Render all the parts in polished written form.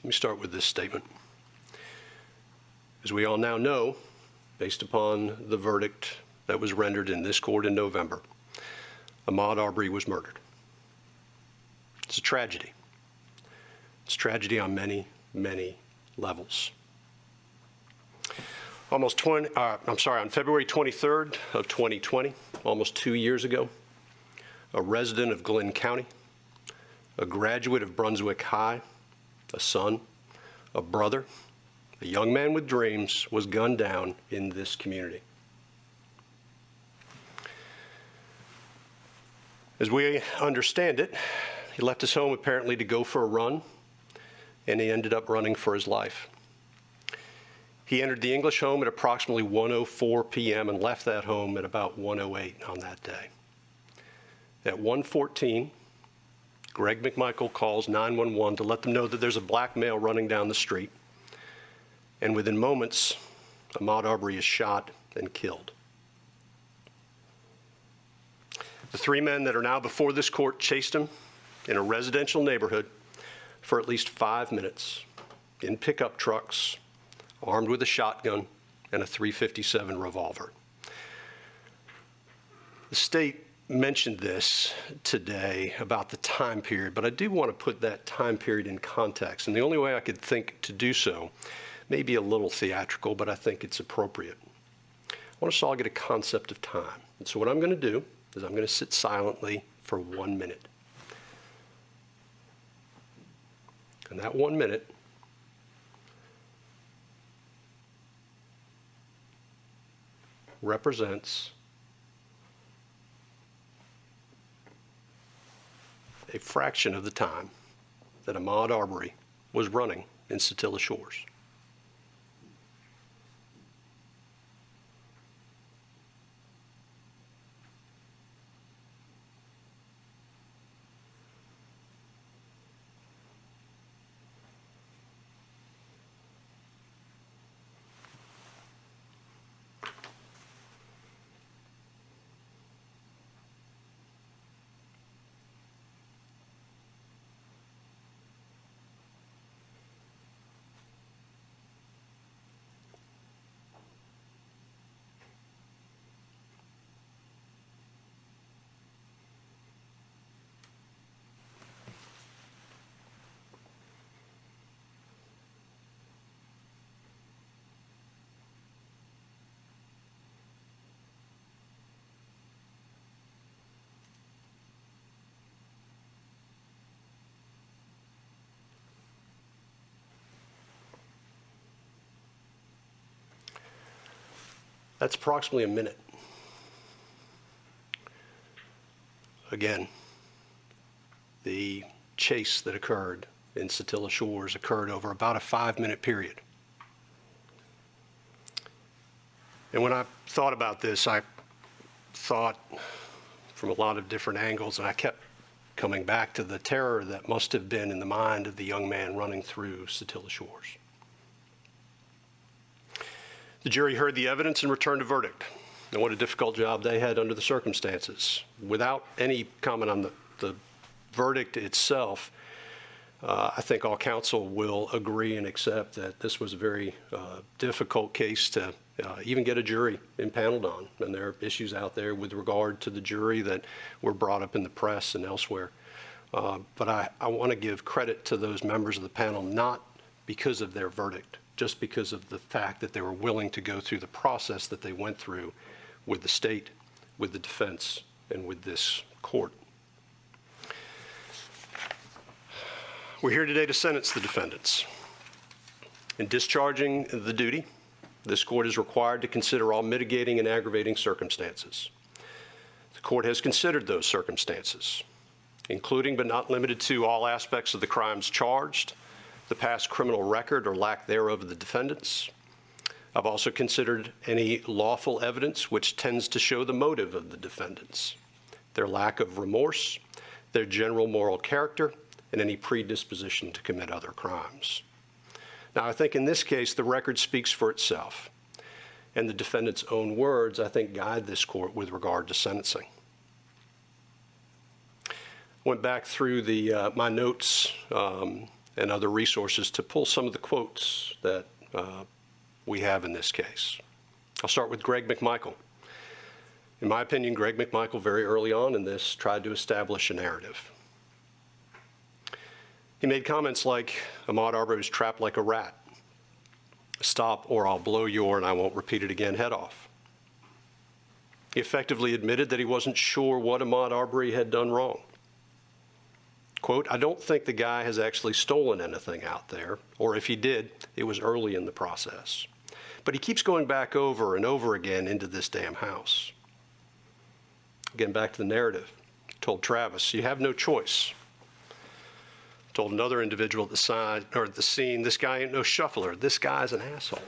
Let me start with this statement. As we all now know, based upon the verdict that was rendered in this court in November, Ahmaud Arbery was murdered. It's a tragedy. It's a tragedy on many, many levels. On February 23rd of 2020, almost 2 years ago, a resident of Glynn County, a graduate of Brunswick High, a son, a brother, a young man with dreams, was gunned down in this community. As we understand it, he left his home apparently to go for a run, and he ended up running for his life. He entered the English home at approximately 1:04 p.m. and left that home at about 1:08 on that day. At 1:14, Greg McMichael calls 911 to let them know that there's a black male running down the street. And within moments, Ahmaud Arbery is shot and killed. The three men that are now before this court chased him in a residential neighborhood for at least 5 minutes in pickup trucks, armed with a shotgun and a .357 revolver. The state mentioned this today about the time period, but I do want to put that time period in context. And the only way I could think to do so may be a little theatrical, but I think it's appropriate. I want us all to get a concept of time. And so what I'm going to do is I'm going to sit silently for 1 minute. And that 1 minute represents a fraction of the time that Ahmaud Arbery was running in Satilla Shores. That's approximately a minute. Again, the chase that occurred in Satilla Shores occurred over about a 5-minute period. And when I thought about this, I thought from a lot of different angles, and I kept coming back to the terror that must have been in the mind of the young man running through Satilla Shores. The jury heard the evidence and returned a verdict. And what a difficult job they had under the circumstances. Without any comment on the verdict itself, I think all counsel will agree and accept that this was a very difficult case to even get a jury impaneled on. And there are issues out there with regard to the jury that were brought up in the press and elsewhere. But I want to give credit to those members of the panel, not because of their verdict, just because of the fact that they were willing to go through the process that they went through with the state, with the defense, and with this court. We're here today to sentence the defendants. In discharging the duty, this court is required to consider all mitigating and aggravating circumstances. The court has considered those circumstances, including but not limited to all aspects of the crimes charged, the past criminal record or lack thereof of the defendants. I've also considered any lawful evidence which tends to show the motive of the defendants, their lack of remorse, their general moral character, and any predisposition to commit other crimes. Now, I think in this case, the record speaks for itself, and the defendant's own words, I think, guide this court with regard to sentencing. Went back through my notes and other resources to pull some of the quotes that we have in this case. I'll start with Greg McMichael. In my opinion, Greg McMichael, very early on in this, tried to establish a narrative. He made comments like, Ahmaud Arbery was trapped like a rat. Stop or I'll blow your, and I won't repeat it again, head off. He effectively admitted that he wasn't sure what Ahmaud Arbery had done wrong. Quote, I don't think the guy has actually stolen anything out there, or if he did, it was early in the process. But he keeps going back over and over again into this damn house. Again, back to the narrative. Told Travis, you have no choice. Told another individual at the side or at the scene, this guy ain't no shuffler. This guy's an asshole.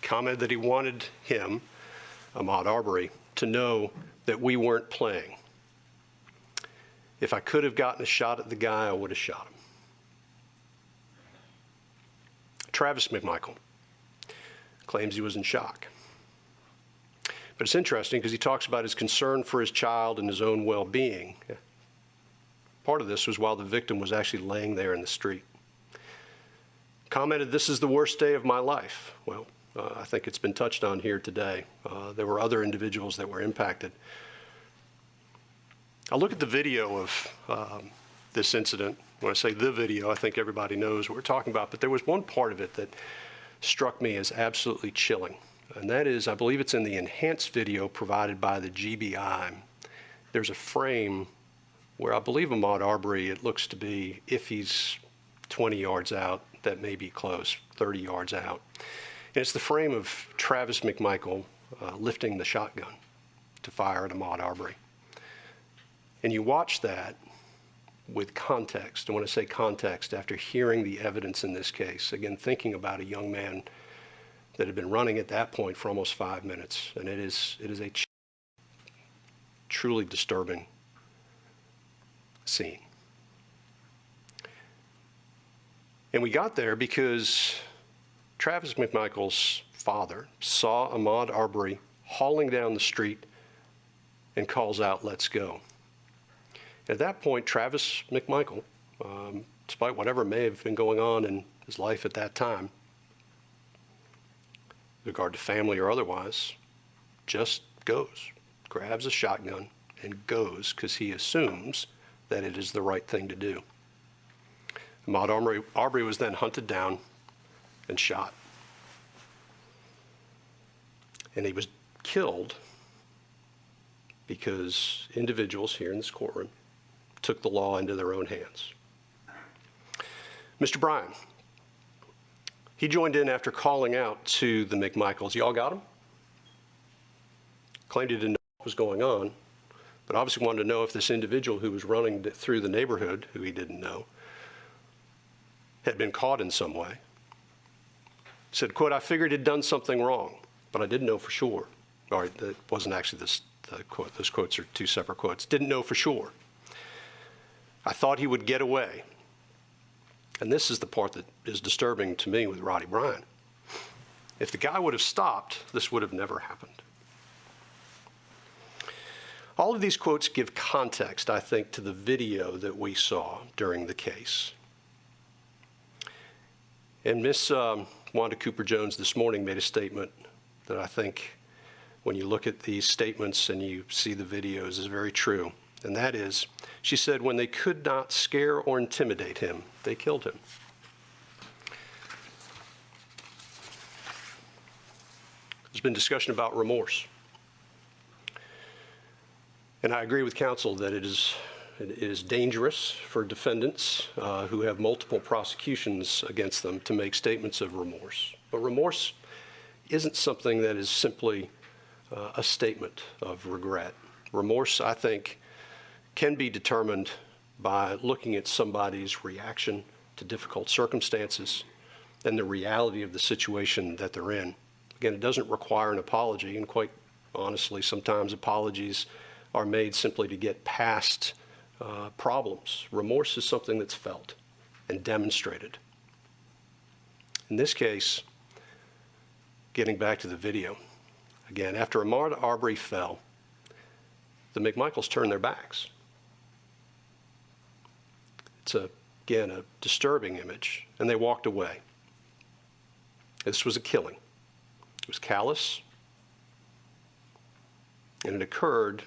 Commented that he wanted him, Ahmaud Arbery, to know that we weren't playing. If I could have gotten a shot at the guy, I would have shot him. Travis McMichael claims he was in shock. But it's interesting because he talks about his concern for his child and his own well-being. Part of this was while the victim was actually laying there in the street. Commented, this is the worst day of my life. Well, I think it's been touched on here today. There were other individuals that were impacted. I look at the video of this incident. When I say the video, I think everybody knows what we're talking about, but there was one part of it that struck me as absolutely chilling. And that is, I believe it's in the enhanced video provided by the GBI. There's a frame where I believe Ahmaud Arbery, it looks to be, if he's 20 yards out, that may be close, 30 yards out. And it's the frame of Travis McMichael lifting the shotgun to fire at Ahmaud Arbery. And you watch that with context. And when I say context, after hearing the evidence in this case, again, thinking about a young man that had been running at that point for almost 5 minutes, and it is a truly disturbing scene. And we got there because Travis McMichael's father saw Ahmaud Arbery hauling down the street and calls out, let's go. At that point, Travis McMichael, despite whatever may have been going on in his life at that time, with regard to family or otherwise, just goes, grabs a shotgun and goes because he assumes that it is the right thing to do. Ahmaud Arbery was then hunted down and shot. And he was killed because individuals here in this courtroom took the law into their own hands. Mr. Bryan, he joined in after calling out to the McMichaels. Y'all got him? Claimed he didn't know what was going on, but obviously wanted to know if this individual who was running through the neighborhood, who he didn't know, had been caught in some way. Said, quote, I figured he'd done something wrong, but I didn't know for sure. All right, that wasn't actually the quote. Those quotes are two separate quotes. Didn't know for sure. I thought he would get away. And this is the part that is disturbing to me with Roddy Bryan. If the guy would have stopped, this would have never happened. All of these quotes give context, I think, to the video that we saw during the case. And Miss Wanda Cooper-Jones this morning made a statement that I think, when you look at these statements and you see the videos, is very true. And that is, she said, when they could not scare or intimidate him, they killed him. There's been discussion about remorse. And I agree with counsel that it is dangerous for defendants who have multiple prosecutions against them to make statements of remorse. But remorse isn't something that is simply a statement of regret. Remorse, I think, can be determined by looking at somebody's reaction to difficult circumstances and the reality of the situation that they're in. Again, it doesn't require an apology, and quite honestly, sometimes apologies are made simply to get past problems. Remorse is something that's felt and demonstrated. In this case, getting back to the video, again, after Ahmaud Arbery fell, the McMichaels turned their backs. It's, again, a disturbing image, and they walked away. This was a killing. It was callous, and it occurred,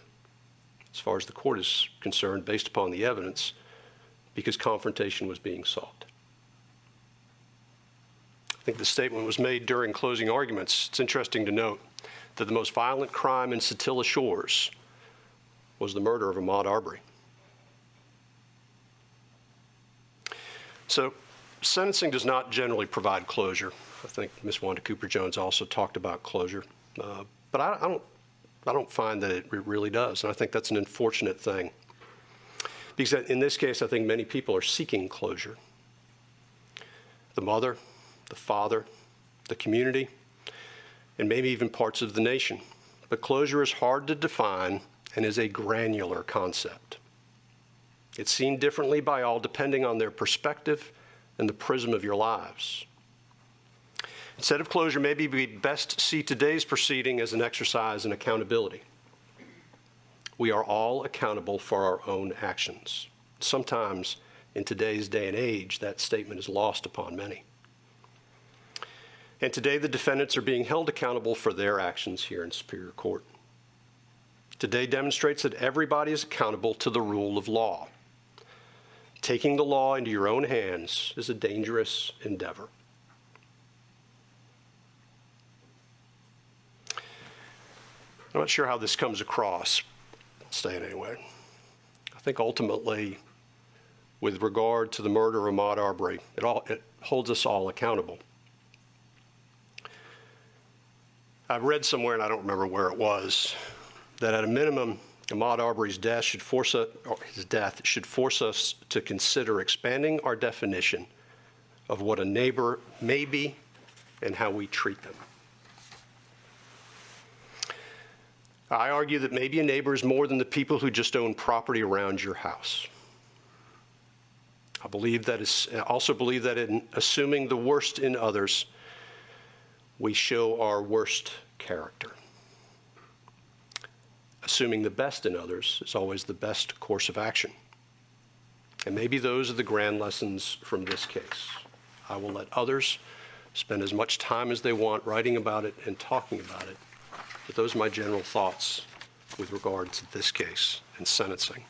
as far as the court is concerned, based upon the evidence, because confrontation was being sought. I think the statement was made during closing arguments. It's interesting to note that the most violent crime in Satilla Shores was the murder of Ahmaud Arbery. So sentencing does not generally provide closure. I think Ms. Wanda Cooper-Jones also talked about closure, but I don't find that it really does, and I think that's an unfortunate thing. Because in this case, I think many people are seeking closure. The mother, the father, the community, and maybe even parts of the nation. But closure is hard to define and is a granular concept. It's seen differently by all depending on their perspective and the prism of your lives. Instead of closure, maybe we'd best see today's proceeding as an exercise in accountability. We are all accountable for our own actions. Sometimes, in today's day and age, that statement is lost upon many. And today, the defendants are being held accountable for their actions here in Superior Court. Today demonstrates that everybody is accountable to the rule of law. Taking the law into your own hands is a dangerous endeavor. I'm not sure how this comes across. I'll say it anyway. I think ultimately, with regard to the murder of Ahmaud Arbery, it holds us all accountable. I've read somewhere, and I don't remember where it was, that at a minimum, Ahmaud Arbery's death should force us to consider expanding our definition of what a neighbor may be and how we treat them. I argue that maybe a neighbor is more than the people who just own property around your house. I also believe that in assuming the worst in others, we show our worst character. Assuming the best in others is always the best course of action. And maybe those are the grand lessons from this case. I will let others spend as much time as they want writing about it and talking about it. But those are my general thoughts with regard to this case and sentencing.